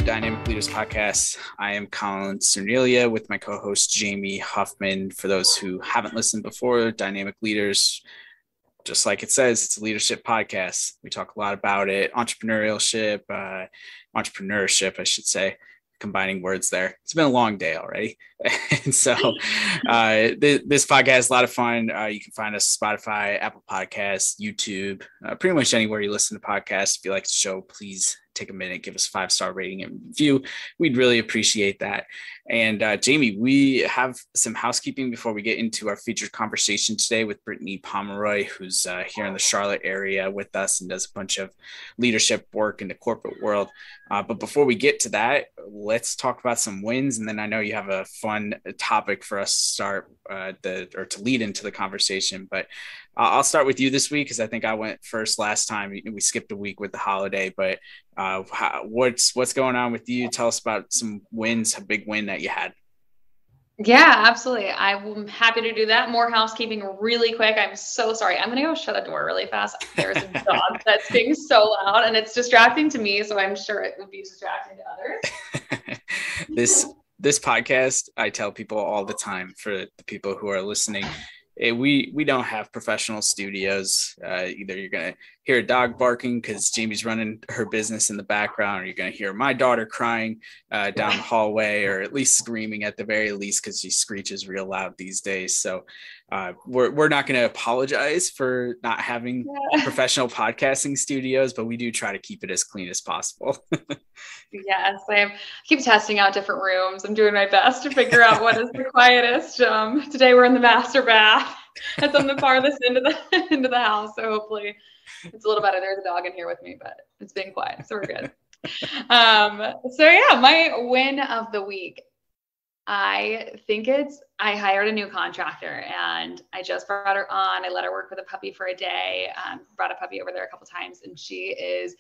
Dynamic Leaders Podcast. I am Colin Cernelia with my co-host Jamie Huffman. For those who haven't listened before, Dynamic Leaders, just like it says, it's a leadership podcast. We talk a lot about it, entrepreneurship, I should say, combining words there. It's been a long day already. And so this podcast is a lot of fun. You can find us Spotify, Apple Podcasts, YouTube, pretty much anywhere you listen to podcasts. If you like the show, please take a minute, give us a 5-star rating and review. We'd really appreciate that. And Jamie, we have some housekeeping before we get into our featured conversation today with Brittany Pomeroy, who's here in the Charlotte area with us and does a bunch of leadership work in the corporate world. But before we get to that, let's talk about some wins. And then I know you have a fun topic for us to start to lead into the conversation. But I'll start with you this week because I think I went first last time. We skipped a week with the holiday, but what's going on with you? Tell us about some wins, a big win that you had. Yeah, absolutely. I'm happy to do that. More housekeeping really quick. I'm so sorry. I'm going to go shut the door really fast. There's a dog that's being so loud and it's distracting to me. So I'm sure it would be distracting to others. This podcast, I tell people all the time, for the people who are listening, we don't have professional studios. Either you're going to hear a dog barking because Jamie's running her business in the background, or you're going to hear my daughter crying down the hallway, or at least screaming at the very least because she screeches real loud these days. So we're not going to apologize for not having professional podcasting studios, but we do try to keep it as clean as possible. Yes, I keep testing out different rooms. I'm doing my best to figure out what is the quietest. Today we're in the master bath. It's on the farthest end of the house, so hopefully it's a little better. There's a dog in here with me, but it's been quiet, so we're good. My win of the week. I hired a new contractor and I just brought her on. I let her work with a puppy for a day, brought a puppy over there a couple times, and she is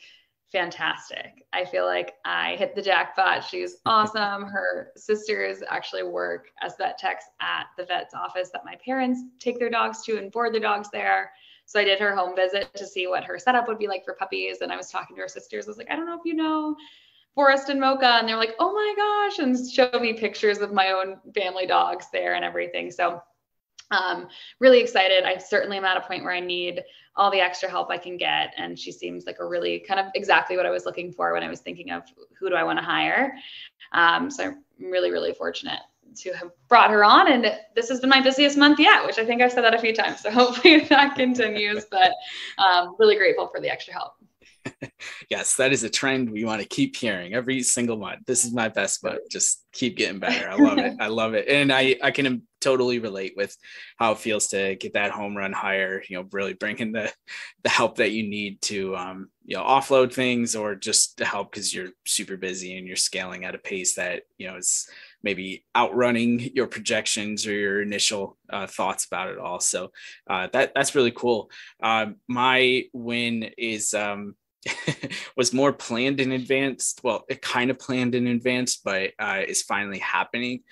fantastic. I feel like I hit the jackpot. She's awesome. Her sisters actually work as vet techs at the vet's office that my parents take their dogs to and board their dogs there. So I did her home visit to see what her setup would be like for puppies. And I was talking to her sisters. I was like, I don't know if you know Forrest and Mocha. And they're like, oh my gosh, and showed me pictures of my own family dogs there and everything. So really excited. I certainly am at a point where I need all the extra help I can get. And she seems like a really kind of exactly what I was looking for when I was thinking of who do I want to hire. So I'm really, really fortunate to have brought her on. And this has been my busiest month yet, which I think I've said that a few times. So hopefully that continues, but really grateful for the extra help. Yes, that is a trend we want to keep hearing every single month. This is my best month. Just keep getting better. I love it. I love it. And I can totally relate with how it feels to get that home run hire, really bringing the help that you need to, offload things, or just to help because you're super busy and you're scaling at a pace that, is maybe outrunning your projections or your initial thoughts about it all. So that's really cool. My win is, was more planned in advance. Well, it kind of planned in advance, but is finally happening.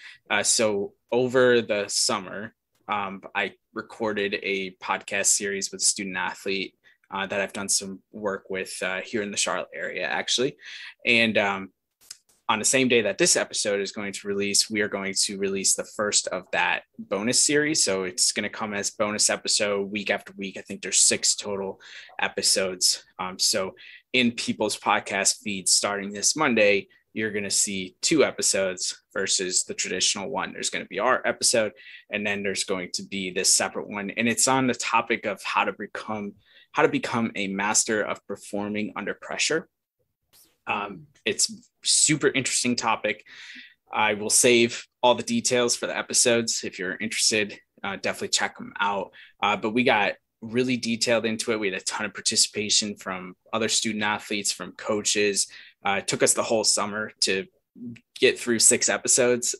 So over the summer, I recorded a podcast series with a student athlete that I've done some work with here in the Charlotte area, actually. And on the same day that this episode is going to release, we are going to release the first of that bonus series. So it's going to come as bonus episode week after week. I think there's 6 total episodes. So in people's podcast feeds starting this Monday, you're going to see 2 episodes versus the traditional one. There's going to be our episode, and then there's going to be this separate one. And it's on the topic of how to become a master of performing under pressure. It's super interesting topic. I will save all the details for the episodes. If you're interested, definitely check them out. But we got really detailed into it. We had a ton of participation from other student athletes, from coaches. It took us the whole summer to get through 6 episodes,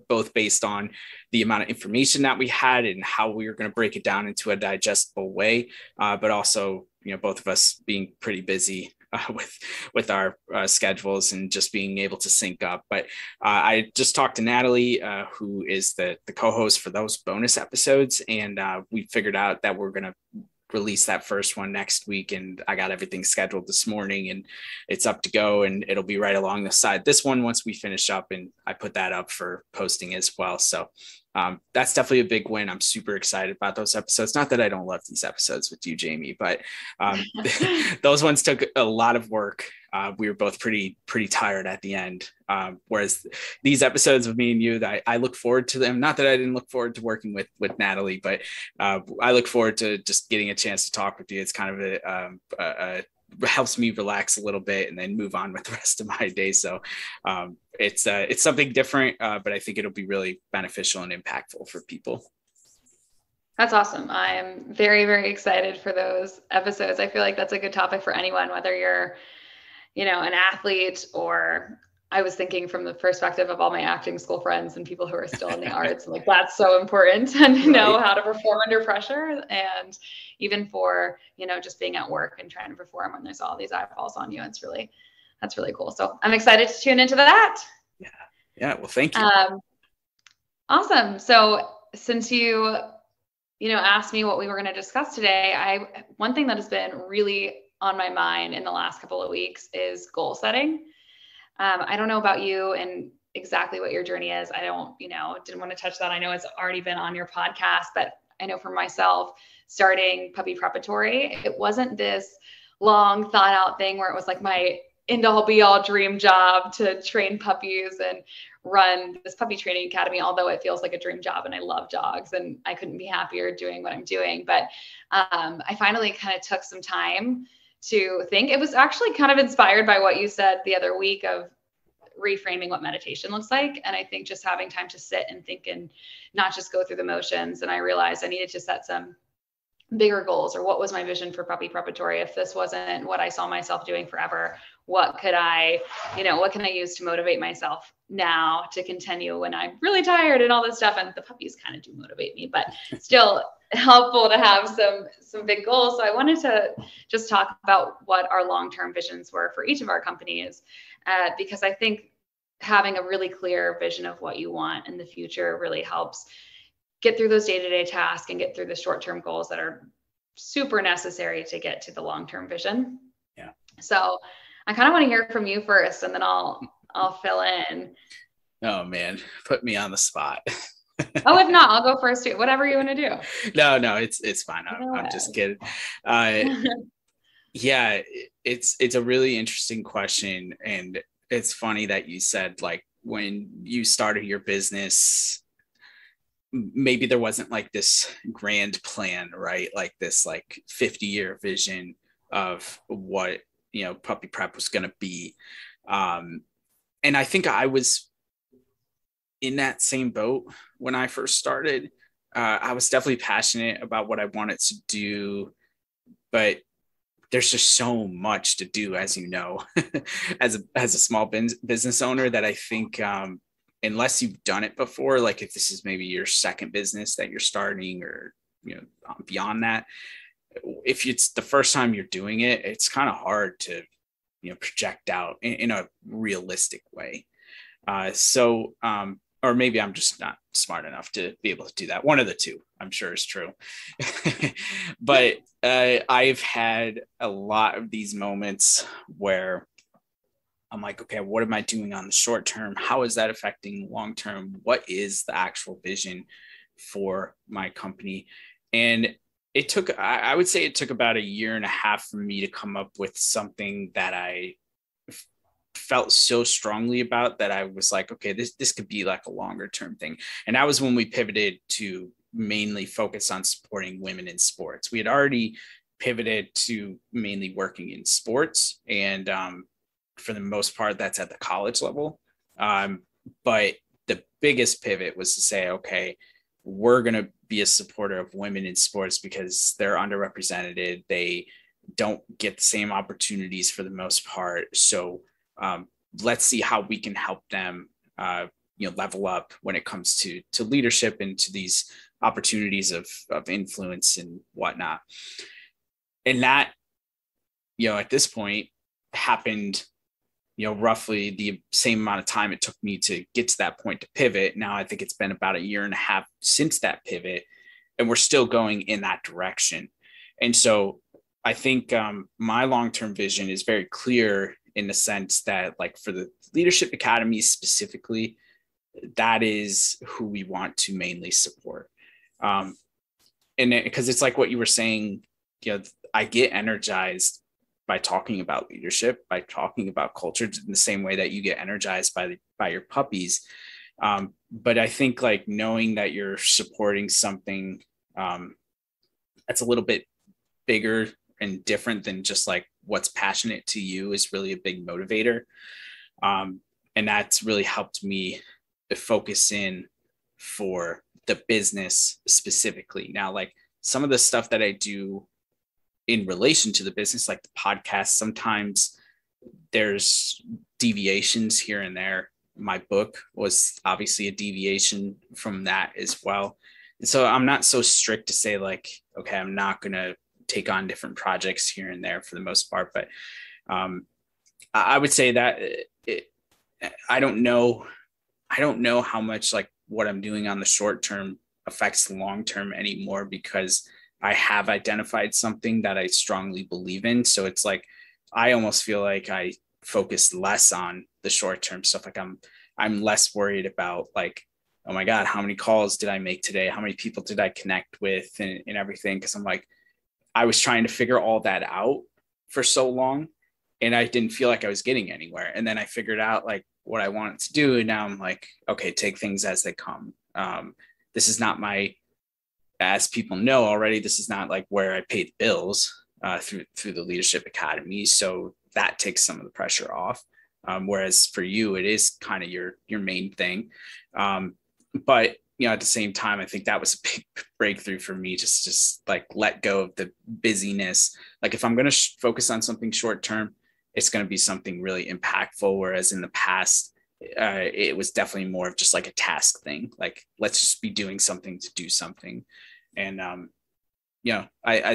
both based on the amount of information that we had and how we were going to break it down into a digestible way. But also, both of us being pretty busy with our schedules and just being able to sync up. But I just talked to Natalie, who is the co-host for those bonus episodes. And we figured out that we're going to release that first one next week, and I got everything scheduled this morning, and it's up to go, and it'll be right along the side this one once we finish up, and I put that up for posting as well. So that's definitely a big win. I'm super excited about those episodes. Not that I don't love these episodes with you, Jamie, but those ones took a lot of work. We were both pretty tired at the end. Whereas these episodes of me and you, that I look forward to them. Not that I didn't look forward to working with Natalie, but I look forward to just getting a chance to talk with you. It's kind of helps me relax a little bit and then move on with the rest of my day. So it's something different, but I think it'll be really beneficial and impactful for people. That's awesome. I'm very, very excited for those episodes. I feel like that's a good topic for anyone, whether you're, an athlete, or I was thinking from the perspective of all my acting school friends and people who are still in the arts, like that's so important to know how to perform under pressure. And even for, just being at work and trying to perform when there's all these eyeballs on you, that's really cool. So I'm excited to tune into that. Yeah. Well, thank you. Awesome. So since you asked me what we were going to discuss today, one thing that has been really on my mind in the last couple of weeks is goal setting. I don't know about you and exactly what your journey is. I don't, didn't want to touch that. I know it's already been on your podcast, but I know for myself, starting Puppy Preparatory, it wasn't this long thought out thing where it was like my end all be all dream job to train puppies and run this puppy training academy, although it feels like a dream job and I love dogs and I couldn't be happier doing what I'm doing. But I finally kind of took some time to think. It was actually kind of inspired by what you said the other week of reframing what meditation looks like. And I think just having time to sit and think and not just go through the motions. And I realized I needed to set some bigger goals, or what was my vision for Puppy Preparatory? If this wasn't what I saw myself doing forever, what can I use to motivate myself now to continue when I'm really tired and all this stuff? And the puppies kind of do motivate me, but still helpful to have some big goals. So I wanted to just talk about what our long-term visions were for each of our companies, because I think having a really clear vision of what you want in the future really helps get through those day-to-day tasks and get through the short-term goals that are super necessary to get to the long-term vision. Yeah. So I kind of want to hear from you first, and then I'll fill in. Oh man, put me on the spot. Oh, if not, I'll go first too. Whatever you want to do. No, it's fine. I'm just kidding. Yeah, it's a really interesting question, and it's funny that you said, like, when you started your business, maybe there wasn't like this grand plan, right? Like this 50-year vision of what Puppy Prep was going to be. And I think I was in that same boat when I first started. I was definitely passionate about what I wanted to do, but there's just so much to do, as you know, as a small business owner, that I think unless you've done it before, like if this is maybe your second business that you're starting, or beyond that, if it's the first time you're doing it, it's kind of hard to project out in a realistic way. Or maybe I'm just not smart enough to be able to do that. One of the two, I'm sure, is true. But I've had a lot of these moments where I'm like, okay, what am I doing on the short term? How is that affecting long term? What is the actual vision for my company? And I would say it took about 1.5 years for me to come up with something that I felt so strongly about, that I was like, okay, this could be like a longer term thing. And that was when we pivoted to mainly focus on supporting women in sports. We had already pivoted to mainly working in sports, and for the most part, that's at the college level. But the biggest pivot was to say, okay, we're going to be a supporter of women in sports because they're underrepresented. They don't get the same opportunities for the most part. So let's see how we can help them, level up when it comes to leadership and to these opportunities of influence and whatnot. And that, at this point happened, roughly the same amount of time it took me to get to that point to pivot. Now I think it's been about 1.5 years since that pivot, and we're still going in that direction. And so I think my long-term vision is very clear in the sense that, like, for the Leadership Academy specifically, that is who we want to mainly support. And because it's like what you were saying, I get energized by talking about leadership, by talking about culture, in the same way that you get energized by your puppies. But I think, like, knowing that you're supporting something that's a little bit bigger and different than just like what's passionate to you is really a big motivator. And that's really helped me focus in for the business specifically. Now, like, some of the stuff that I do in relation to the business, like the podcast, sometimes there's deviations here and there. My book was obviously a deviation from that as well. And so I'm not so strict to say, like, okay, I'm not going to take on different projects here and there for the most part. But I would say that I don't know how much, like, what I'm doing on the short term affects the long term anymore, because I have identified something that I strongly believe in. So it's like, I almost feel like I focus less on the short term stuff. Like, I'm less worried about, like, oh my God, how many calls did I make today? How many people did I connect with and everything? Cause I'm like, I was trying to figure all that out for so long, and I didn't feel like I was getting anywhere. And then I figured out, like, what I wanted to do. And now I'm like, okay, take things as they come. This is not as people know already, this is not like where I paid bills through the Leadership Academy. So that takes some of the pressure off. Whereas for you, it is kind of your main thing. But at the same time, I think that was a big breakthrough for me, just like let go of the busyness. Like, if I'm going to focus on something short term, it's going to be something really impactful. Whereas in the past, it was definitely more of just like a task thing. Like, let's just be doing something to do something. And,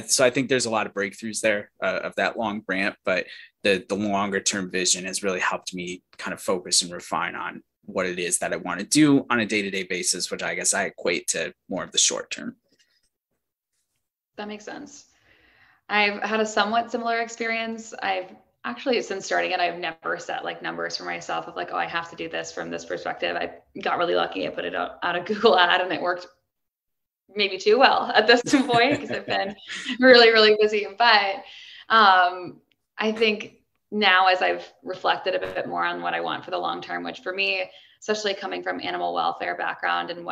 so I think there's a lot of breakthroughs there of that long rant, but the longer term vision has really helped me kind of focus and refine on what it is that I want to do on a day-to-day basis, which I guess I equate to more of the short term. That makes sense. I've had a somewhat similar experience. I've actually, since starting it, I've never set like numbers for myself of like, oh, I have to do this from this perspective. I got really lucky. I put it out a Google ad and it worked maybe too well at this point because I've been really, really busy. But I think now, as I've reflected a bit more on what I want for the long term, which for me, especially coming from animal welfare background and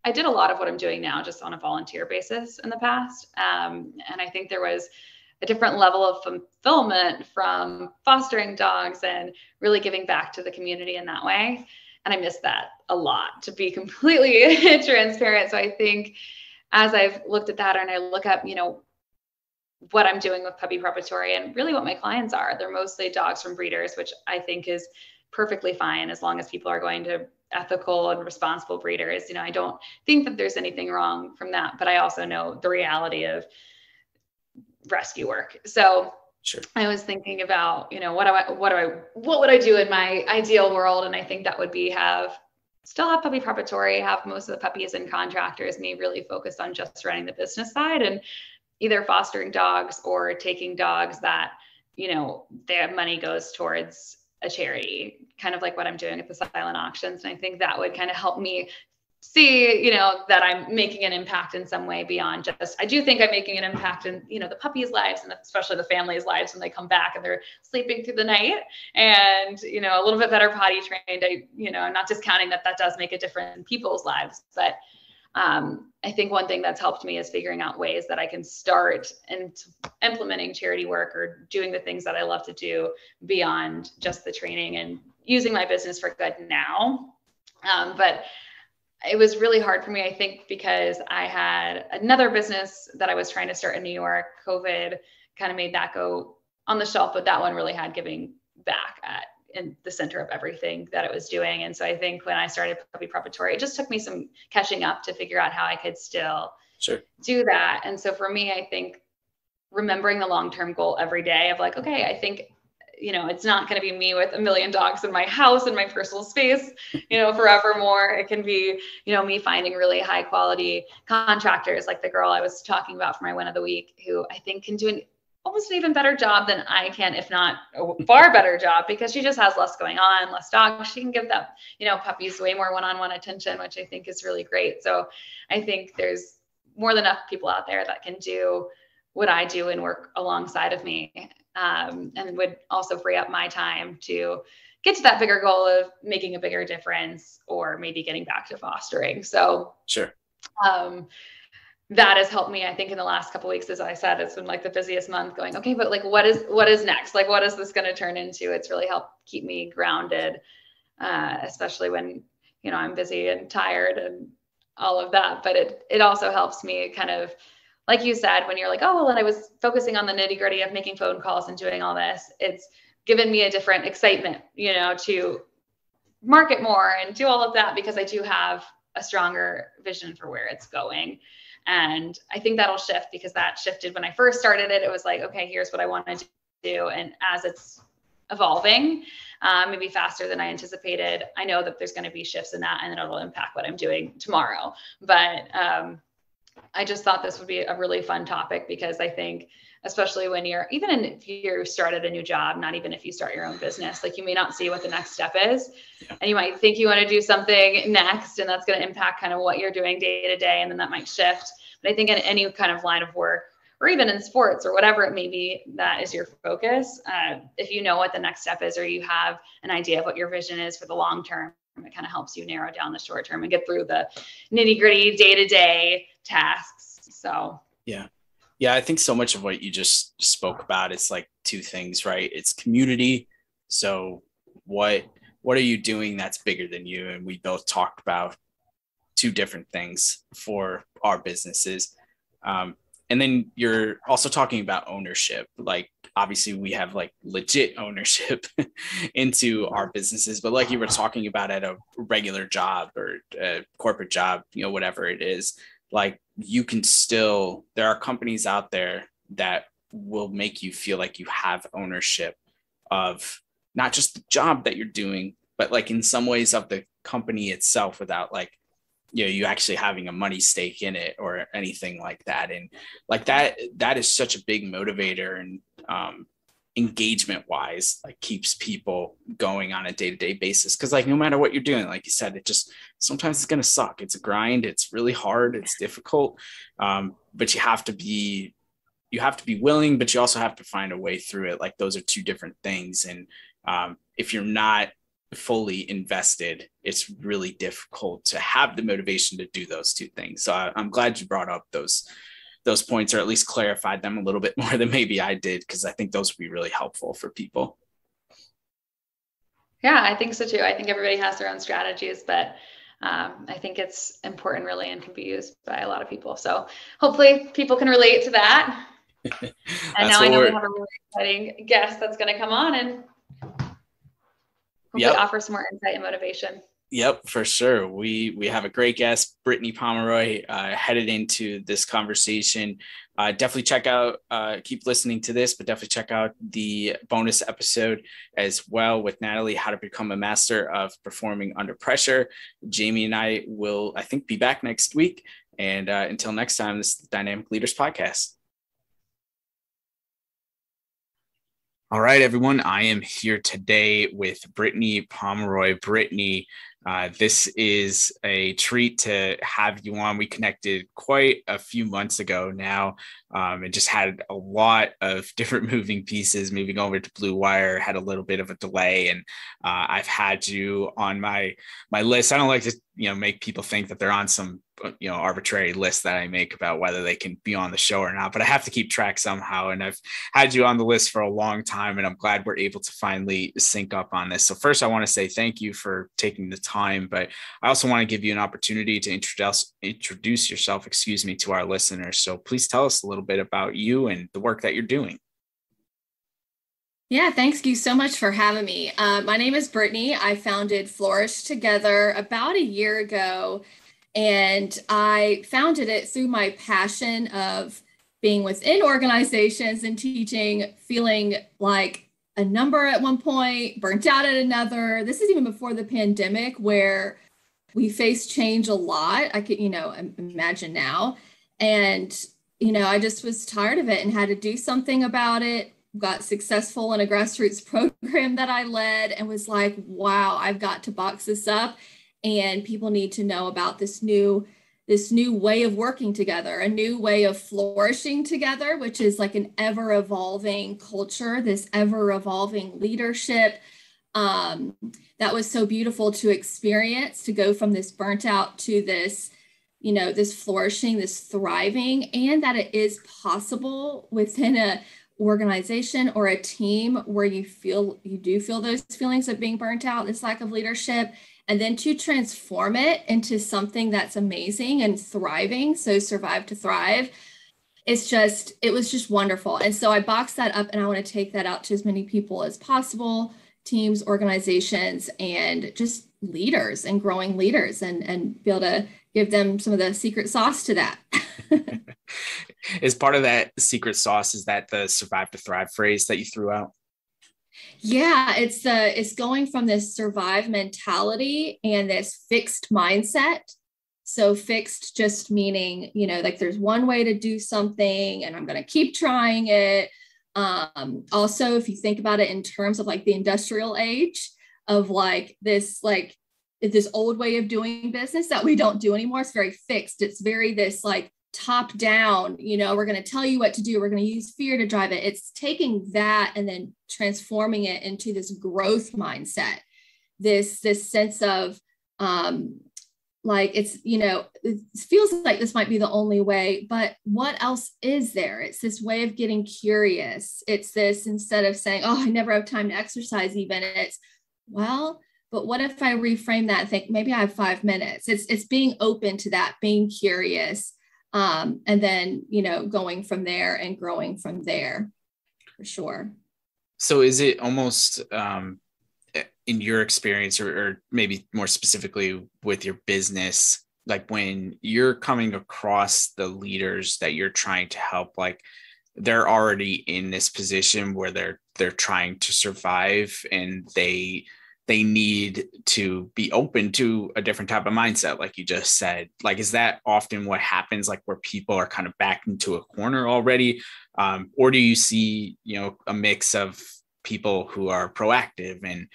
I did a lot of what I'm doing now just on a volunteer basis in the past. And I think there was a different level of fulfillment from fostering dogs and really giving back to the community in that way. And I miss that a lot, to be completely transparent. So I think as I've looked at that and I look up, what I'm doing with Puppy Preparatory and really what my clients are, they're mostly dogs from breeders, which I think is perfectly fine as long as people are going to ethical and responsible breeders. I don't think that there's anything wrong from that, but I also know the reality of rescue work. So sure. I was thinking about, what would I do in my ideal world? And I think that would be still have Puppy Preparatory, have most of the puppies and contractors, me really focused on just running the business side and either fostering dogs or taking dogs that, their money goes towards a charity, kind of like what I'm doing at the silent auctions. And I think that would kind of help me see, that I'm making an impact in some way beyond just, I do think I'm making an impact in, the puppies' lives and especially the families' lives when they come back and they're sleeping through the night and, a little bit better potty trained. I'm not discounting that does make a difference in people's lives, but I think one thing that's helped me is figuring out ways that I can start and implementing charity work or doing the things that I love to do beyond just the training and using my business for good now. But it was really hard for me, I think, because I had another business that I was trying to start in New York. COVID kind of made that go on the shelf, but that one really had giving back in the center of everything that it was doing. And so I think when I started Puppy Preparatory, it just took me some catching up to figure out how I could still do that. And so for me, I think remembering the long-term goal every day of like, okay, I think, it's not going to be me with a million dogs in my house and my personal space, forevermore. It can be, me finding really high quality contractors, like the girl I was talking about for my win of the week, who I think can do almost an even better job than I can, if not a far better job, because she just has less going on, less dogs. She can give that, puppies way more one-on-one attention, which I think is really great. So I think there's more than enough people out there that can do what I do and work alongside of me, and would also free up my time to get to that bigger goal of making a bigger difference, or maybe getting back to fostering. So sure. That has helped me, I think, in the last couple of weeks. As I said, it's been like the busiest month, going, okay, but like, what is next? Like, what is this going to turn into? It's really helped keep me grounded, especially when, I'm busy and tired and all of that. But it also helps me kind of, like you said, when you're like, oh, well, and I was focusing on the nitty gritty of making phone calls and doing all this, it's given me a different excitement, to market more and do all of that, because I do have a stronger vision for where it's going. And I think that'll shift, because that shifted when I first started it. It was like, okay, here's what I want to do. And as it's evolving, maybe faster than I anticipated, I know that there's going to be shifts in that, and it'll impact what I'm doing tomorrow. But I just thought this would be a really fun topic, because I think, especially when if you started a new job, not even if you start your own business, like, you may not see what the next step is. Yeah. And you might think you want to do something next, and that's going to impact kind of what you're doing day to day. And then that might shift. But I think in any kind of line of work, or even in sports or whatever it may be, that is your focus. If you know what the next step is, or you have an idea of what your vision is for the long term, it kind of helps you narrow down the short term and get through the nitty gritty day-to-day tasks. So, yeah. Yeah, I think so much of what you just spoke about, it's like two things, right? It's community. So what are you doing that's bigger than you? And we both talked about two different things for our businesses. And then you're also talking about ownership. Like, obviously we have like legit ownership into our businesses, but like you were talking about at a regular job or a corporate job, whatever it is, like, you can still, there are companies out there that will make you feel like you have ownership of not just the job that you're doing, but like in some ways of the company itself, without like, you actually having a money stake in it or anything like that. And like that is such a big motivator, and engagement wise, like, keeps people going on a day-to-day basis. Cause like, no matter what you're doing, like you said, it just, sometimes it's going to suck. It's a grind. It's really hard. It's difficult. But you have to be willing, but you also have to find a way through it. Like, those are two different things. And if you're not fully invested, it's really difficult to have the motivation to do those two things. So I'm glad you brought up those points, or at least clarified them a little bit more than maybe I did, because I think those would be really helpful for people. Yeah, I think so too. I think everybody has their own strategies, but I think it's important, really, and can be used by a lot of people. So hopefully people can relate to that. And now I know we have a really exciting guest that's going to come on and hopefully offer some more insight and motivation. Yep, for sure. We have a great guest, Brittany Pomeroy, headed into this conversation. Definitely check out, keep listening to this, but definitely check out the bonus episode as well with Natalie, how to become a master of performing under pressure. Jamie and I will, I think, be back next week. And until next time, this is the Dynamic Leaders Podcast. All right, everyone. I am here today with Brittany Pomeroy. Brittany, this is a treat to have you on. We connected quite a few months ago now, and just had a lot of different moving pieces. Moving over to Blue Wire, had a little bit of a delay, and I've had you on my list. I don't like to make people think that they're on some arbitrary list that I make about whether they can be on the show or not, but I have to keep track somehow. And I've had you on the list for a long time, and I'm glad we're able to finally sync up on this. So first, I want to say thank you for taking the time, but I also want to give you an opportunity to introduce yourself, to our listeners. So please tell us a little bit about you and the work that you're doing. Yeah, thanks you so much for having me. My name is Brittany. I founded Flourish together about a year ago, and I founded it through my passion of being within organizations and teaching, feeling like a number at one point, burnt out at another. This is even before the pandemic, where we face change a lot. I could, imagine now. And, I just was tired of it and had to do something about it. Got successful in a grassroots program that I led and was like, wow, I've got to box this up. And people need to know about this new way of working together, a new way of flourishing together, which is like an ever evolving culture, this ever evolving leadership. That was so beautiful to experience, to go from this burnt out to this, this flourishing, this thriving, and that it is possible within a organization or a team where you do feel those feelings of being burnt out, this lack of leadership, and then to transform it into something that's amazing and thriving. So survive to thrive. It was just wonderful. And so I boxed that up and I want to take that out to as many people as possible, teams, organizations, and just leaders and growing leaders, and be able to give them some of the secret sauce to that. Is part of that secret sauce, is that the survive to thrive phrase that you threw out? Yeah, it's going from this survive mentality and this fixed mindset. So fixed just meaning, like there's one way to do something and I'm going to keep trying it. Also, if you think about it in terms of like the industrial age of this old way of doing business that we don't do anymore, it's very fixed. It's very this like top down, we're going to tell you what to do. We're going to use fear to drive it. It's taking that and then transforming it into this growth mindset, this sense of it feels like this might be the only way, but what else is there? It's this way of getting curious. It's this, instead of saying, oh, I never have time to exercise even, it's, well, but what if I reframe that and think maybe I have 5 minutes? It's being open to that, being curious. And then, going from there and growing from there, for sure. So is it almost, in your experience, or maybe more specifically with your business, like when you're coming across the leaders that you're trying to help, like they're already in this position where they're trying to survive and they need to be open to a different type of mindset, like you just said? Like, is that often what happens, like where people are kind of backed into a corner already? Or do you see, a mix of people who are proactive and,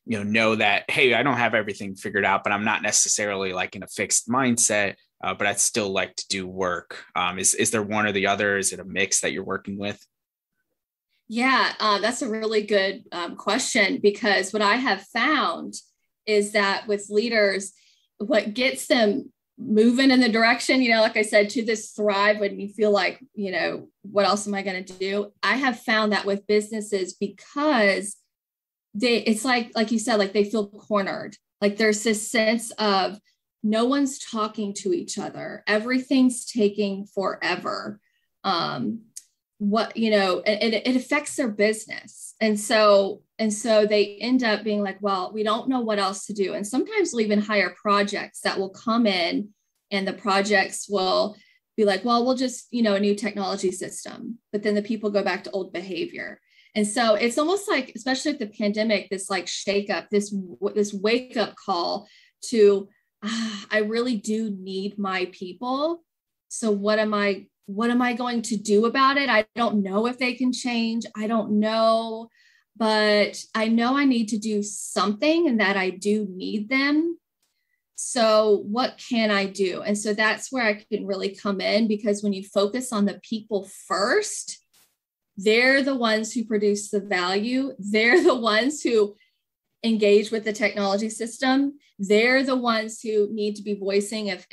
know that, hey, I don't have everything figured out, but I'm not necessarily like in a fixed mindset, but I'd still like to do work. Is there one or the other? Is it a mix that you're working with? Yeah, that's a really good question, because what I have found is that with leaders, what gets them moving in the direction, like I said, to this thrive, when you feel like, what else am I going to do? I have found that with businesses, because it's like you said, like they feel cornered. Like there's this sense of no one's talking to each other. Everything's taking forever. It affects their business. And so they end up being like, well, we don't know what else to do. And sometimes we'll even hire projects that will come in, and the projects will be like, well, we'll just, a new technology system, but then the people go back to old behavior. And so it's almost like, especially with the pandemic, this like shake up, this wake up call to, I really do need my people. So what am I going to do about it? I don't know if they can change. I don't know, but I know I need to do something, and that I do need them. So what can I do? And so that's where I can really come in, because when you focus on the people first, they're the ones who produce the value. They're the ones who engage with the technology system. They're the ones who need to be voicing if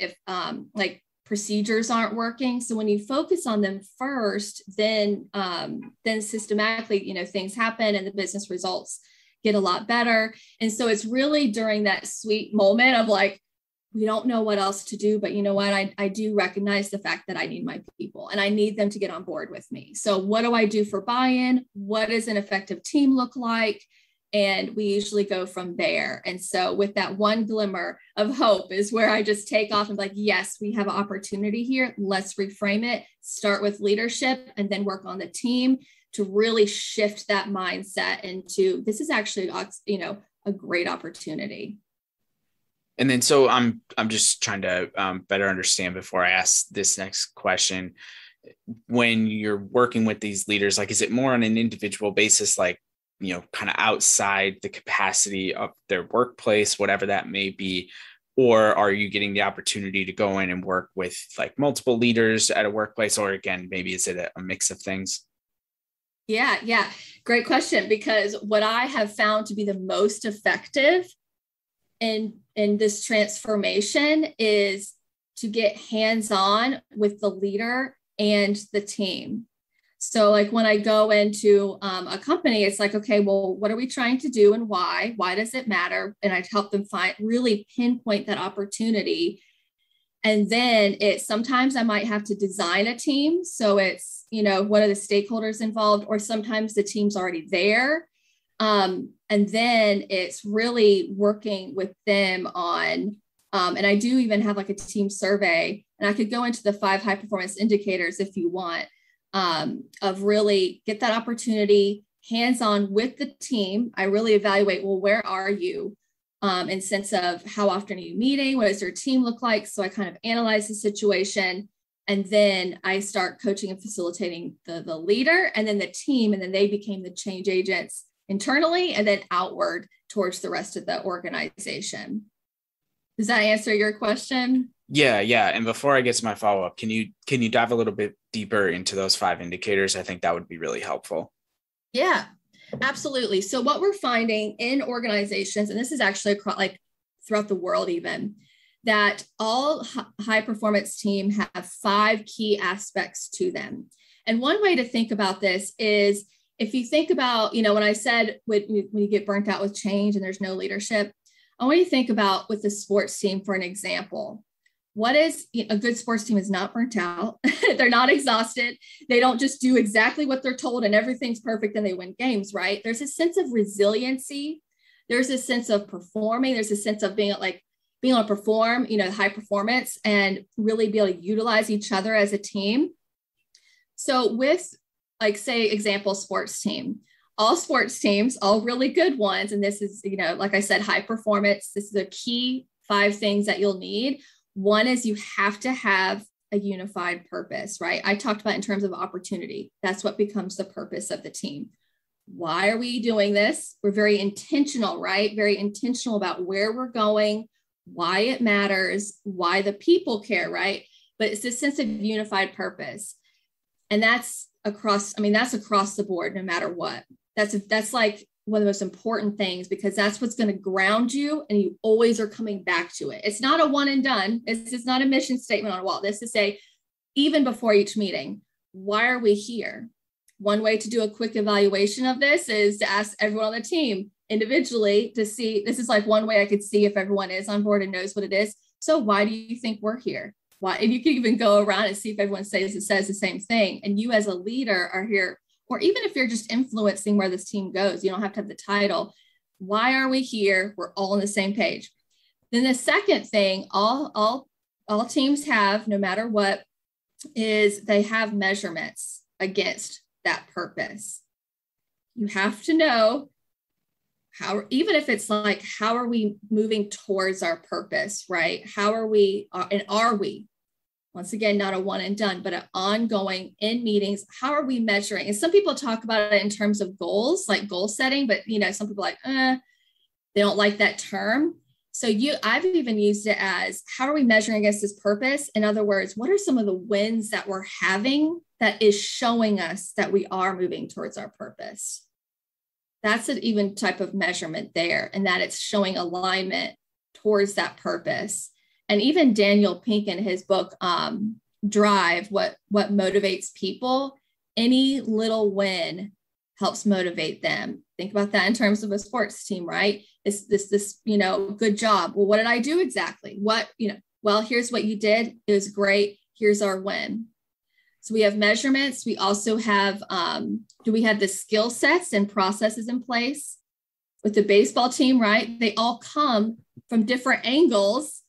like procedures aren't working. So when you focus on them first, then systematically, things happen and the business results get a lot better. And so it's really during that sweet moment of like, we don't know what else to do, but you know what? I do recognize the fact that I need my people and I need them to get on board with me. So what do I do for buy-in? What does an effective team look like? And we usually go from there. And so with that one glimmer of hope is where I just take off and be like, yes, we have an opportunity here. Let's reframe it, start with leadership, and then work on the team to really shift that mindset into, this is actually, you know, a great opportunity. And then, so I'm just trying to better understand before I ask this next question. When you're working with these leaders, like, is it more on an individual basis, like, you know, kind of outside the capacity of their workplace, whatever that may be? Or are you getting the opportunity to go in and work with like multiple leaders at a workplace? Or again, maybe is it a mix of things? Yeah. Great question. Because what I have found to be the most effective in this transformation is to get hands-on with the leader and the team. So like when I go into a company, it's like, okay, well, what are we trying to do and why? Why does it matter? And I help them really pinpoint that opportunity. And then sometimes I might have to design a team. So it's, you know, what are the stakeholders involved? Or sometimes the team's already there. And then it's really working with them on, and I do even have like a team survey, and I could go into the 5 high performance indicators if you want, of really get that opportunity hands-on with the team. I really evaluate, well, where are you in sense of how often are you meeting? What does your team look like? So I kind of analyze the situation, and then I start coaching and facilitating the leader and then the team, and then they became the change agents internally and then outward towards the rest of the organization. Does that answer your question? Yeah. And before I get to my follow-up, can you dive a little bit deeper into those 5 indicators? I think that would be really helpful. Yeah, absolutely. So what we're finding in organizations, and this is actually like throughout the world even, that all high performance team have 5 key aspects to them. And one way to think about this is, if you think about, you know, when I said when you get burnt out with change and there's no leadership, I want you to think about with the sports team for an example. What is a good sports team? Is not burnt out. They're not exhausted. They don't just do exactly what they're told and everything's perfect and they win games, right? There's a sense of resiliency. There's a sense of performing. There's a sense of being able to perform, you know, high performance and really be able to utilize each other as a team. So with, like, say, example, sports team, all sports teams, all really good ones. And this is, you know, like I said, high performance. This is the key 5 things that you'll need. One is you have to have a unified purpose, right? I talked about in terms of opportunity. That's what becomes the purpose of the team. Why are we doing this? We're very intentional, right? Very intentional about where we're going, why it matters, why the people care, right? But it's this sense of unified purpose. And that's across the board, no matter what. That's like one of the most important things, because that's what's going to ground you, and you always are coming back to it. It's not a one and done. It's not a mission statement on a wall. This is say, even before each meeting, why are we here? One way to do a quick evaluation of this is to ask everyone on the team individually to see, this is like one way I could see if everyone is on board and knows what it is. So why do you think we're here? Why? And you can even go around and see if everyone says the same thing. And you as a leader are here, or even if you're just influencing where this team goes, you don't have to have the title. Why are we here? We're all on the same page. Then the second thing, all teams have, no matter what, is they have measurements against that purpose. You have to know how, even if it's like, how are we moving towards our purpose, right? How are we, and are we? Once again, not a one and done, but an ongoing in meetings. How are we measuring? And some people talk about it in terms of goals, like goal setting, but you know, some people are like, they don't like that term. So I've even used it as, how are we measuring against this purpose? In other words, what are some of the wins that we're having that is showing us that we are moving towards our purpose? That's an even type of measurement there, and that it's showing alignment towards that purpose. And even Daniel Pink in his book, Drive, what motivates people, any little win helps motivate them. Think about that in terms of a sports team, right? This, you know, good job. Well, what did I do exactly? Well, here's what you did. It was great. Here's our win. So we have measurements. We also have, do we have the skill sets and processes in place? With the baseball team, right? They all come from different angles.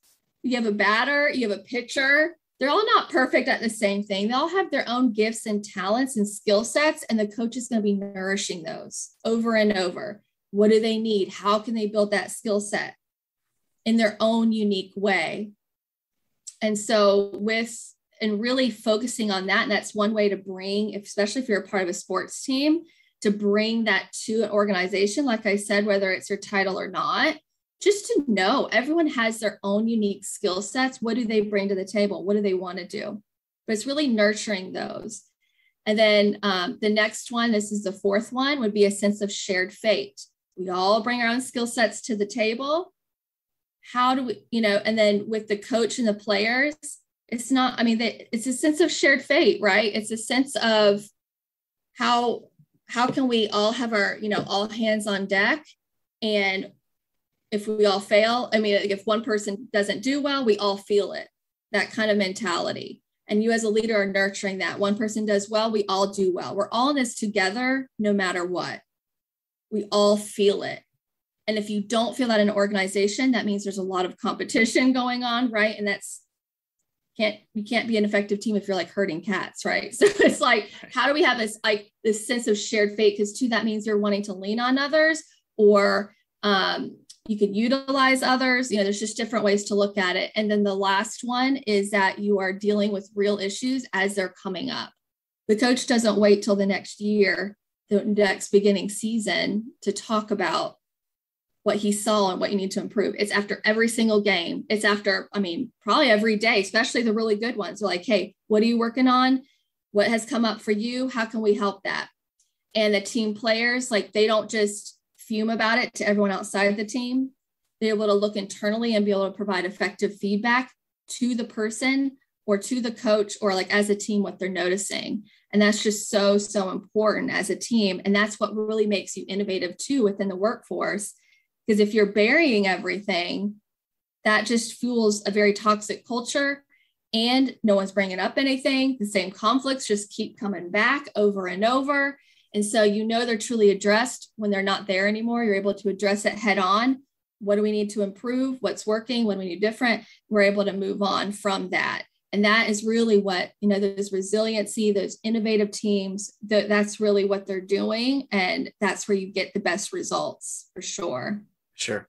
You have a batter, you have a pitcher, they're all not perfect at the same thing. They all have their own gifts and talents and skill sets, and the coach is going to be nourishing those over and over. What do they need? How can they build that skill set in their own unique way? And so and really focusing on that, and that's one way to bring, especially if you're a part of a sports team, to bring that to an organization, like I said, whether it's your title or not, just to know everyone has their own unique skill sets. What do they bring to the table? What do they want to do? But it's really nurturing those. And then the next one, this is the fourth one, would be a sense of shared fate. We all bring our own skill sets to the table. How do we, and then with the coach and the players, it's not, it's a sense of shared fate, right? It's a sense of how can we all have our, all hands on deck. And if we all fail, if one person doesn't do well, we all feel it, that kind of mentality. And you as a leader are nurturing that. One person does well, we all do well. We're all in this together, no matter what. We all feel it. And if you don't feel that in an organization, that means there's a lot of competition going on, right? And you can't be an effective team if you're like herding cats, right? So it's like, how do we have this sense of shared fate? Because too, that means you're wanting to lean on others, or you could utilize others. There's just different ways to look at it. And then the last one is that you are dealing with real issues as they're coming up. The coach doesn't wait till the next year, the next beginning season, to talk about what he saw and what you need to improve. It's after every single game. It's after, probably every day, especially the really good ones. They're like, hey, what are you working on? What has come up for you? How can we help that? And the team players, they don't just fume about it to everyone outside the team. They're able to look internally and be able to provide effective feedback to the person or to the coach, or as a team, what they're noticing. And that's just so, so important as a team. And that's what really makes you innovative too within the workforce. Because if you're burying everything, that just fuels a very toxic culture, and no one's bringing up anything. The same conflicts just keep coming back over and over. And so, they're truly addressed when they're not there anymore. You're able to address it head on. What do we need to improve? What's working? What do we need different? We're able to move on from that. And that is really what, those resiliency, those innovative teams, that's really what they're doing. And that's where you get the best results for sure. Sure.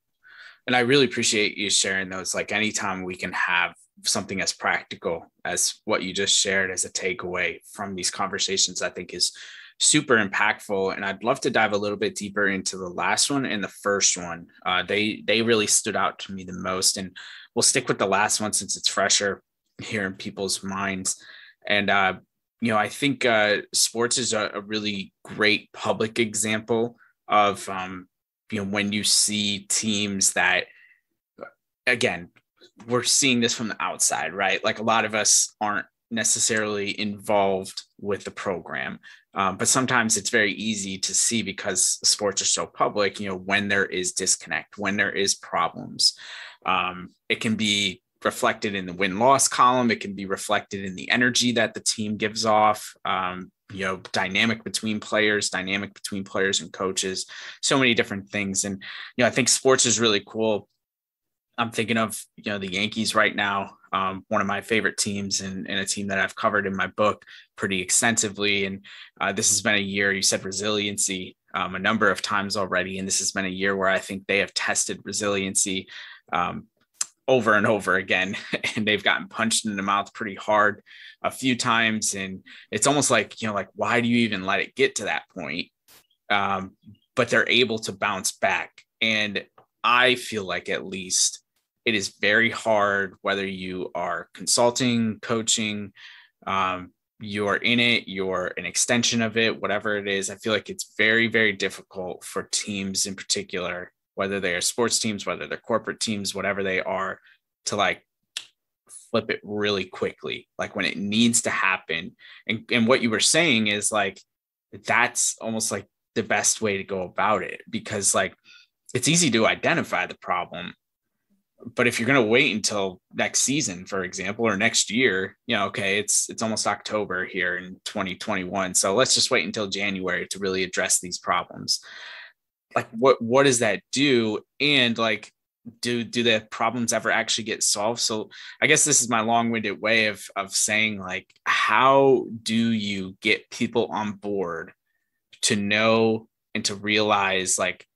And I really appreciate you sharing those. Anytime we can have something as practical as what you just shared as a takeaway from these conversations, I think is super impactful. And I'd love to dive a little bit deeper into the last one and the first one. They really stood out to me the most, and we'll stick with the last one since it's fresher here in people's minds. And, I think sports is a really great public example of, when you see teams that, again, we're seeing this from the outside, right? A lot of us aren't necessarily involved with the program, but sometimes it's very easy to see, because sports are so public, when there is disconnect, when there is problems. It can be reflected in the win-loss column. It can be reflected in the energy that the team gives off. Dynamic between players and coaches, so many different things. And, I think sports is really cool. I'm thinking of, the Yankees right now, one of my favorite teams, and a team that I've covered in my book pretty extensively. And this has been a year, you said resiliency a number of times already. And this has been a year where I think they have tested resiliency over and over again, and they've gotten punched in the mouth pretty hard a few times. And it's almost why do you even let it get to that point? But they're able to bounce back. And I feel like at least it is very hard, whether you are consulting, coaching, you're in it, you're an extension of it, whatever it is. I feel like it's very, very difficult for teams in particular, whether they are sports teams, whether they're corporate teams, whatever they are, to flip it really quickly, when it needs to happen. And what you were saying is that's almost the best way to go about it, because it's easy to identify the problem. But if you're going to wait until next season, for example, or next year, okay, it's almost October here in 2021. So let's just wait until January to really address these problems. What does that do? And do the problems ever actually get solved? So I guess this is my long-winded way of saying, like, how do you get people on board to know and to realize, like,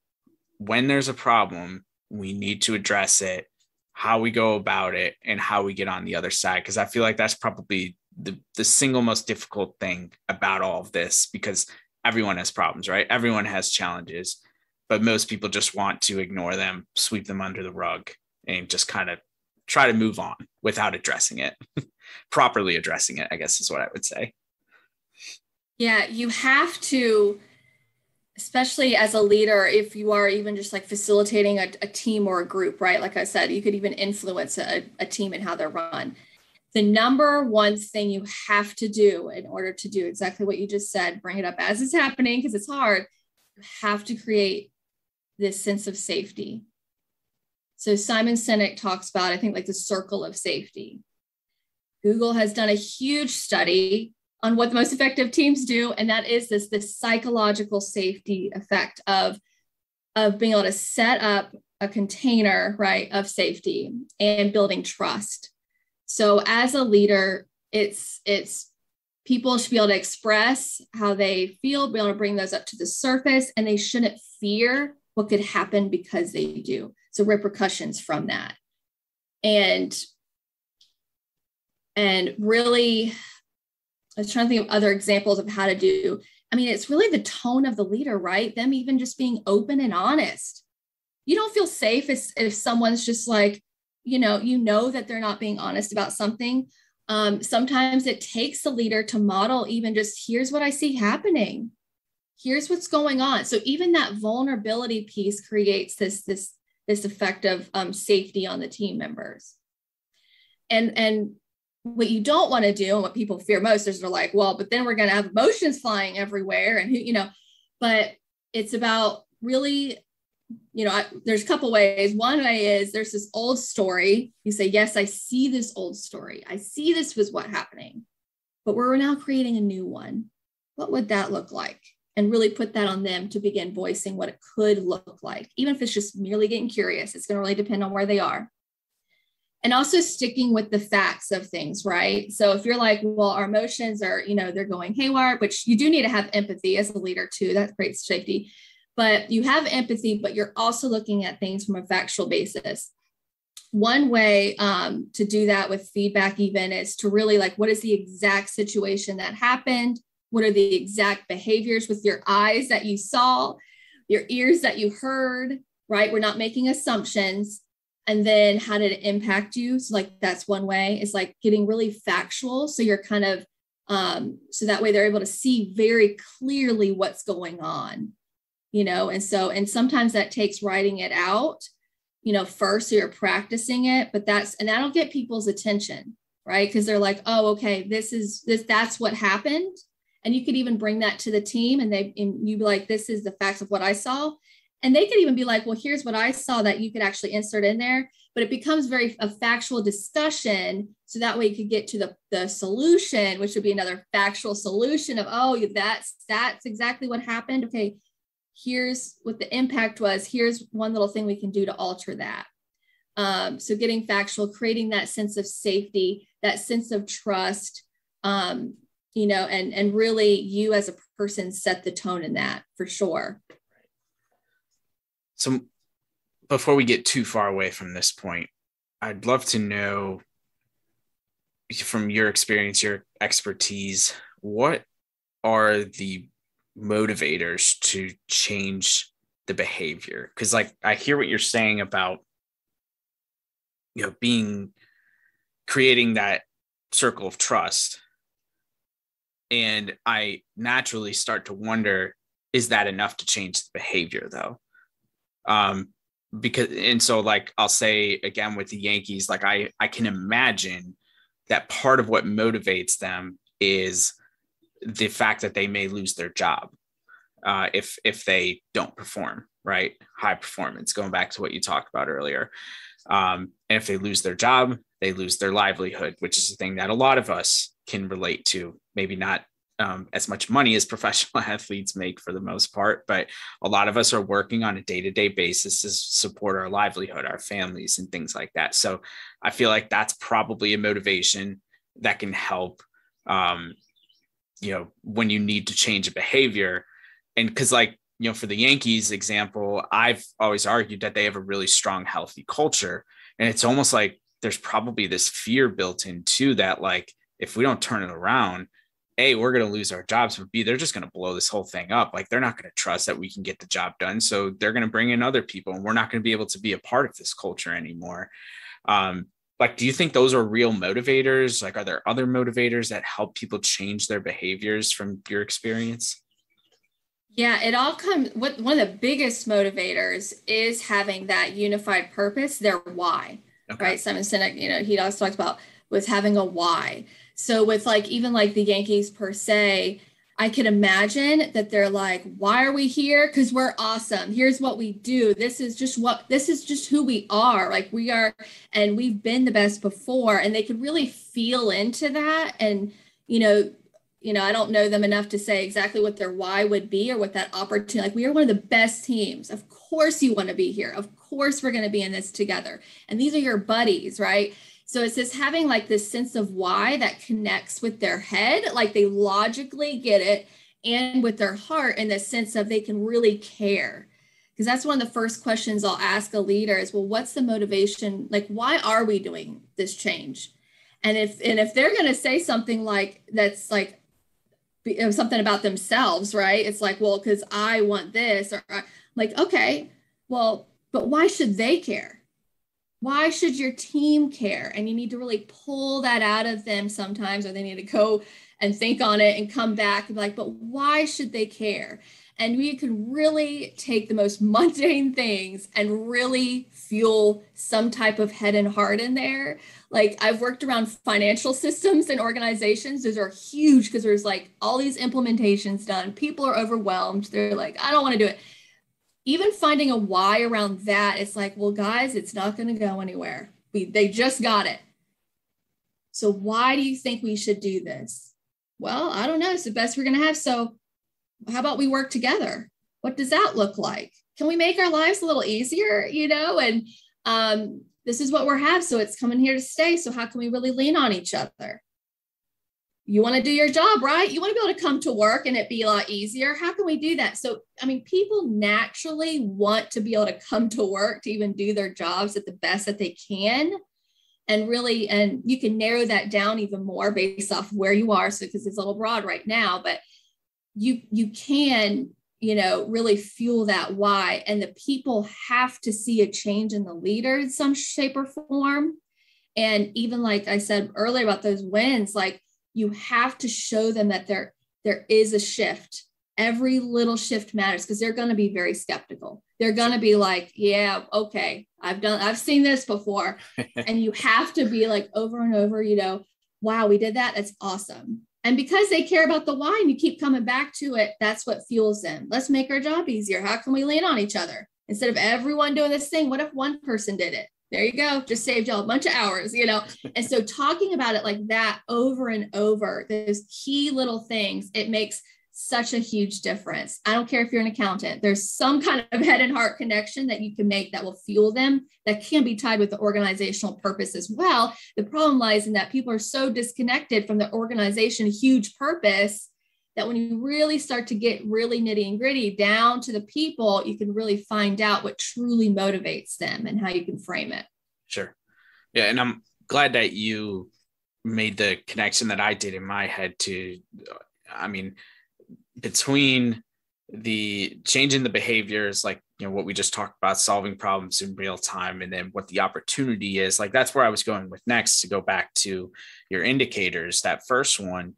when there's a problem, we need to address it, how we go about it, and how we get on the other side? Because I feel like that's probably the single most difficult thing about all of this, because everyone has problems, right? Everyone has challenges, but most people just want to ignore them, sweep them under the rug, and just kind of try to move on without addressing it. Properly addressing it, I guess, is what I would say. Yeah, you have to, especially as a leader, if you are even just like facilitating a team or a group, right? Like I said, you could even influence a team and how they're run. The number one thing you have to do in order to do exactly what you just said, bring it up as it's happening, because it's hard, you have to create this sense of safety. So Simon Sinek talks about, I think, like the circle of safety. Google has done a huge study on what the most effective teams do, and that is this psychological safety effect of being able to set up a container, right, of safety and building trust. So as a leader, it's people should be able to express how they feel, be able to bring those up to the surface, and they shouldn't fear what could happen because they do. So repercussions from that. And really, I was trying to think of other examples of how to do. I mean, it's really the tone of the leader, right? Them even just being open and honest. You don't feel safe if someone's just like, you know that they're not being honest about something. Sometimes it takes the leader to model even just, here's what I see happening. Here's what's going on. So even that vulnerability piece creates this effect of safety on the team members. And what you don't want to do, and what people fear most, is they're like, well, but then we're going to have emotions flying everywhere, and but it's about really, there's a couple ways. One way is there's this old story. You say, yes, I see this old story. I see this was what's happening, but we're now creating a new one. What would that look like? And really put that on them to begin voicing what it could look like. Even if it's just merely getting curious, it's going to really depend on where they are. And also sticking with the facts of things, right? So if you're like, well, our emotions are, they're going haywire, which you do need to have empathy as a leader too. That creates safety. But you have empathy, but you're also looking at things from a factual basis. One way to do that with feedback even is to really like, what is the exact situation that happened? What are the exact behaviors with your eyes that you saw, your ears that you heard, right? We're not making assumptions. And then how did it impact you? So like, that's one way, is like getting really factual. So you're kind of, so that way they're able to see very clearly what's going on. And sometimes that takes writing it out, first, so you're practicing it, but that'll get people's attention, right? Because they're like, oh, okay, that's what happened. And you could even bring that to the team, and you'd be like, this is the facts of what I saw. And they could even be like, well, here's what I saw that you could actually insert in there, but it becomes a factual discussion. So that way you could get to the solution, which would be another factual solution of, oh, that's exactly what happened. Okay. Here's what the impact was. Here's one little thing we can do to alter that. So getting factual, creating that sense of safety, that sense of trust, and really you as a person set the tone in that for sure. So before we get too far away from this point, I'd love to know from your experience, your expertise, what are the motivators to change the behavior? Because like, I hear what you're saying about, creating that circle of trust. And I naturally start to wonder, is that enough to change the behavior though? So like, I'll say again with the Yankees, like I can imagine that part of what motivates them is the fact that they may lose their job if they don't perform, right? High performance, going back to what you talked about earlier. And if they lose their job, they lose their livelihood, which is the thing that a lot of us can relate to. Maybe not as much money as professional athletes make for the most part, but a lot of us are working on a day-to-day basis to support our livelihood, our families, and things like that. So I feel like that's probably a motivation that can help, when you need to change a behavior. And because for the Yankees example, I've always argued that they have a really strong, healthy culture. And it's almost like there's probably this fear built into that. Like, if we don't turn it around, A, we're going to lose our jobs, but B, they're just going to blow this whole thing up. Like, they're not going to trust that we can get the job done. So they're going to bring in other people, and we're not going to be able to be a part of this culture anymore. Do you think those are real motivators? Like, are there other motivators that help people change their behaviors from your experience? Yeah, it all comes, one of the biggest motivators is having that unified purpose, their why, okay. Right? Simon Sinek, he always talks about was having a why. So with even the Yankees per se, I can imagine that they're like, why are we here? Because we're awesome. Here's what we do. This is just who we are. Like, we are, and we've been the best before. And they could really feel into that. And, I don't know them enough to say exactly what their why would be or what that opportunity, like, we are one of the best teams. Of course you want to be here. Of course we're going to be in this together. And these are your buddies, right? So it's just having this sense of why that connects with their head, like they logically get it, and with their heart in the sense of they can really care. Because that's one of the first questions I'll ask a leader is, well, what's the motivation? Like, why are we doing this change? And if they're going to say something that's something about themselves, right? It's like, well, because I want this, or okay, well, but why should they care? Why should your team care? And you need to really pull that out of them sometimes, or they need to go and think on it and come back and be like, but why should they care? And we can really take the most mundane things and really fuel some type of head and heart in there. Like, I've worked around financial systems and organizations. Those are huge because there's all these implementations done. People are overwhelmed. They're like, I don't want to do it. Even finding a why around that, it's like, well, guys, it's not going to go anywhere. They just got it. So why do you think we should do this? Well, I don't know. It's the best we're going to have. So how about we work together? What does that look like? Can we make our lives a little easier, And this is what we're having. So it's coming here to stay. So how can we really lean on each other? You want to do your job, right? You want to be able to come to work and it be a lot easier. How can we do that? So, people naturally want to be able to come to work to even do their jobs at the best that they can. And you can narrow that down even more based off where you are. So, because it's a little broad right now, but you can, really fuel that why. And the people have to see a change in the leader in some shape or form. And even like I said earlier about those wins, you have to show them that there is a shift. Every little shift matters, because they're going to be very skeptical. They're going to be like, yeah, okay, I've seen this before. And you have to be over and over, wow, we did that. That's awesome. And because they care about the why and you keep coming back to it, that's what fuels them. Let's make our job easier. How can we lean on each other? Instead of everyone doing this thing, what if one person did it? There you go. Just saved y'all a bunch of hours, And so talking about it like that over and over, those key little things, it makes such a huge difference. I don't care if you're an accountant. There's some kind of head and heart connection that you can make that will fuel them, that can be tied with the organizational purpose as well. The problem lies in that people are so disconnected from the organization huge purpose that when you really start to get really nitty and gritty down to the people, you can really find out what truly motivates them and how you can frame it. Sure. Yeah. And I'm glad that you made the connection that I did in my head to, between the changing the behaviors, what we just talked about, solving problems in real time, and then what the opportunity is, that's where I was going with next, to go back to your indicators, that first one.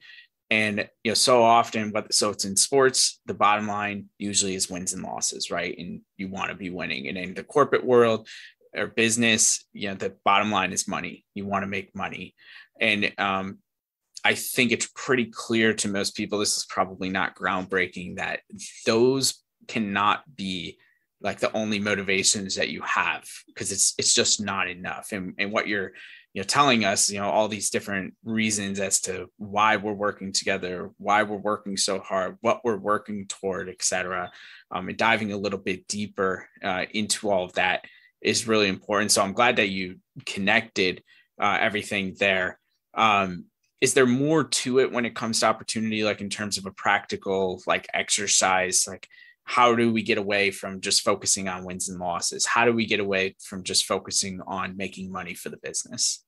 And, so often, so it's in sports, the bottom line usually is wins and losses, right? And you want to be winning. And in the corporate world or business, the bottom line is money. You want to make money. And I think it's pretty clear to most people, this is probably not groundbreaking, that those cannot be the only motivations that you have, because it's just not enough. And what you're telling us, all these different reasons as to why we're working together, why we're working so hard, what we're working toward, et cetera. And diving a little bit deeper into all of that is really important. So I'm glad that you connected everything there. Is there more to it when it comes to opportunity, like in terms of a practical, like exercise, like how do we get away from just focusing on wins and losses? How do we get away from just focusing on making money for the business?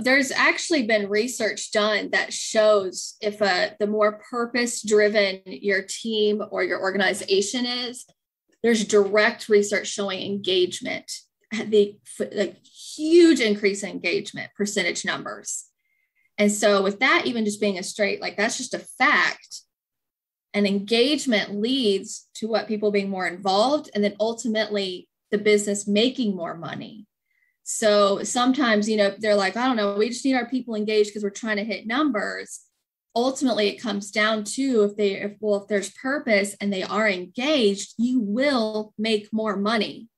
There's actually been research done that shows if the more purpose-driven your team or your organization is, there's direct research showing engagement, the huge increase in engagement percentage numbers. And so with that, even just being a straight, like that's just a fact. And engagement leads to what people being more involved and then ultimately the business making more money. So sometimes, they're like, I don't know, we just need our people engaged because we're trying to hit numbers. Ultimately, it comes down to if there's purpose and they are engaged, you will make more money.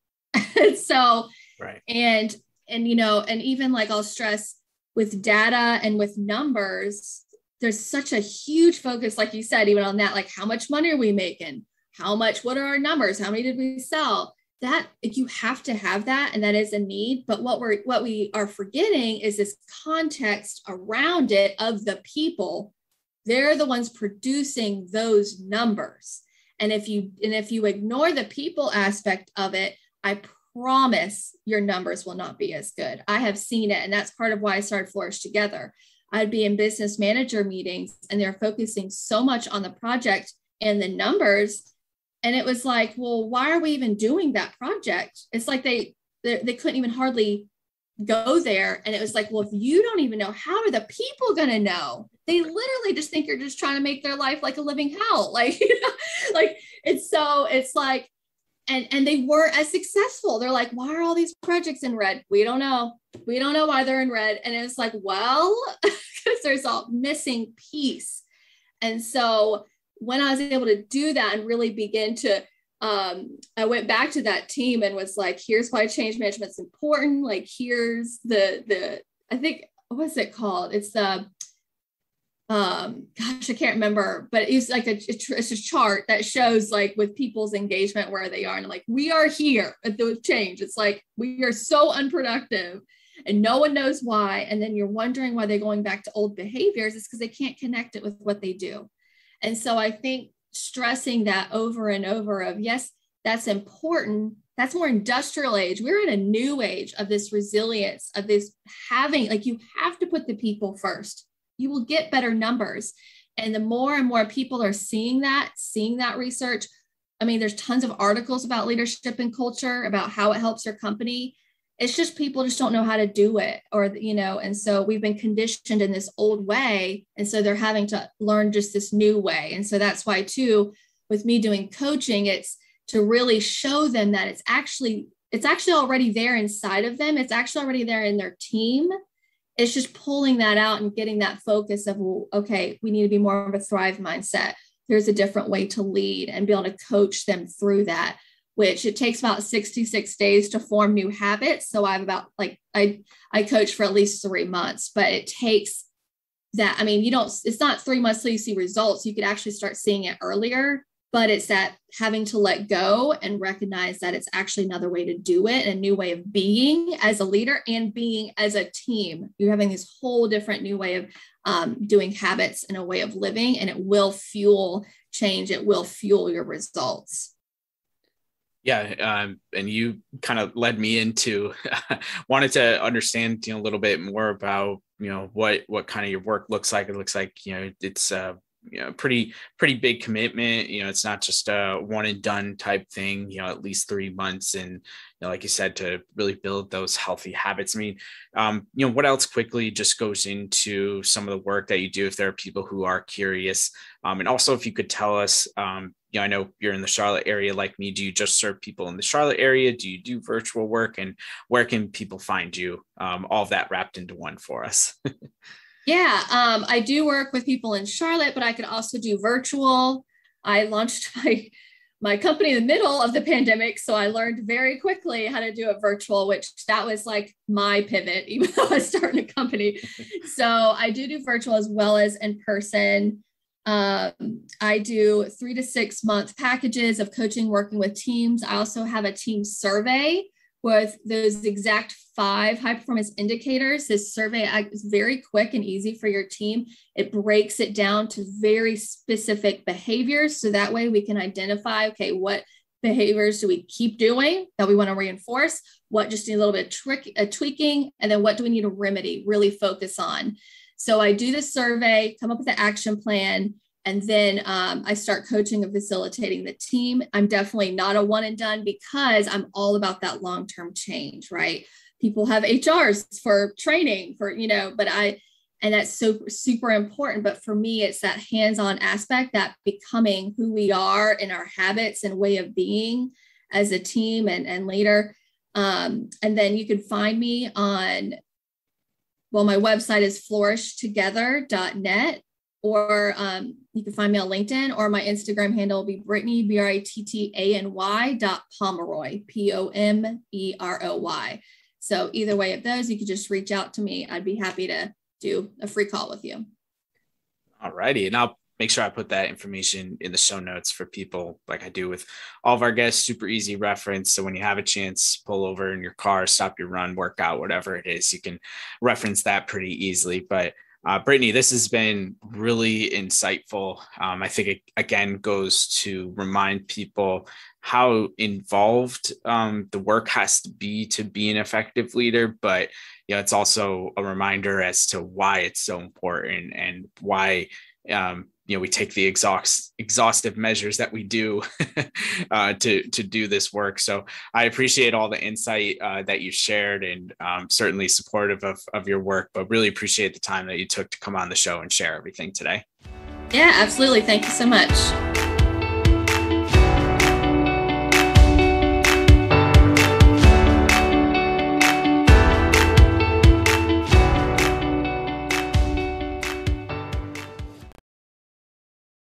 So, right. And even like I'll stress with data and with numbers, there's such a huge focus, like you said, even on that, like how much money are we making? What are our numbers? How many did we sell? That you have to have that. And that is a need. But what we are forgetting is this context around it of the people. They're the ones producing those numbers. And if you ignore the people aspect of it, I promise your numbers will not be as good. I have seen it. And that's part of why I started Flourish Together. I'd be in business manager meetings and they're focusing so much on the project and the numbers. And it was like, well, why are we even doing that project? It's like they couldn't even hardly go there. And it was like, well, if you don't even know, how are the people going to know? They literally just think you're just trying to make their life like a living hell. Like, it's like, and they weren't as successful. They're like, why are all these projects in red? We don't know. We don't know why they're in red. And it's like, well, because there's a missing piece. And so when I was able to do that and really begin to, I went back to that team and was like, here's why change management is important. Like, here's I think, what's it called? It's the, gosh, I can't remember, but it's like it's a chart that shows like with people's engagement, where they are. And I'm like, we are here at the change. It's like, we are so unproductive and no one knows why. And then you're wondering why they're going back to old behaviors. It's because they can't connect it with what they do. And so I think stressing that over and over of, yes, that's important. That's more industrial age. We're in a new age of this resilience, of this having, like, you have to put the people first. You will get better numbers. And the more and more people are seeing that research. I mean, there's tons of articles about leadership and culture, about how it helps your company. It's just people just don't know how to do it, and so we've been conditioned in this old way. And so they're having to learn just this new way. And so that's why too, with me doing coaching, it's to really show them that it's actually already there inside of them. It's actually already there in their team. It's just pulling that out and getting that focus of, well, okay, we need to be more of a thrive mindset. There's a different way to lead and be able to coach them through that, which it takes about 66 days to form new habits. So I coach for at least 3 months, but it takes that. I mean, it's not 3 months till you see results. You could actually start seeing it earlier, but it's that having to let go and recognize that it's actually another way to do it, a new way of being as a leader and being as a team. You're having this whole different new way of doing habits and a way of living, and it will fuel change. It will fuel your results. Yeah. And you kind of led me into wanted to understand, a little bit more about, what kind of your work looks like. It looks like, it's pretty big commitment. It's not just a one and done type thing, at least 3 months. And, like you said, to really build those healthy habits. I mean, what else quickly just goes into some of the work that you do, if there are people who are curious. And also if you could tell us, I know you're in the Charlotte area like me. Do you just serve people in the Charlotte area? Do you do virtual work? And where can people find you? All of that wrapped into one for us. Yeah, I do work with people in Charlotte, but I could also do virtual. I launched my company in the middle of the pandemic. So I learned very quickly how to do it virtual, which that was like my pivot, even though I was starting a company. So I do virtual as well as in person. I do 3 to 6 month packages of coaching, working with teams. I also have a team survey with those exact 5 high performance indicators. This survey is very quick and easy for your team. It breaks it down to very specific behaviors. So that way we can identify, okay, what behaviors do we keep doing that we want to reinforce? What just need a little bit of tweaking? And then what do we need to remedy, really focus on? So I do the survey, come up with an action plan, and then I start coaching and facilitating the team. I'm definitely not a one and done because I'm all about that long-term change, right? People have HRs for training, and that's super, super important. But for me, it's that hands-on aspect, that becoming who we are in our habits and way of being as a team and leader. And then you can find me on, my website is flourishtogether.net, or you can find me on LinkedIn, or my Instagram handle will be Brittany, BRITTANY.Pomeroy, POMEROY. So either way of those, you could just reach out to me. I'd be happy to do a free call with you. All righty. And I'll make sure I put that information in the show notes for people, like I do with all of our guests, super easy reference. So when you have a chance, pull over in your car, stop your run, workout, whatever it is, you can reference that pretty easily. But Brittany, this has been really insightful. I think it, again, goes to remind people how involved the work has to be an effective leader. But, it's also a reminder as to why it's so important and why, we take the exhaustive measures that we do to do this work. So I appreciate all the insight that you shared, and certainly supportive of your work, but really appreciate the time that you took to come on the show and share everything today. Yeah, absolutely. Thank you so much.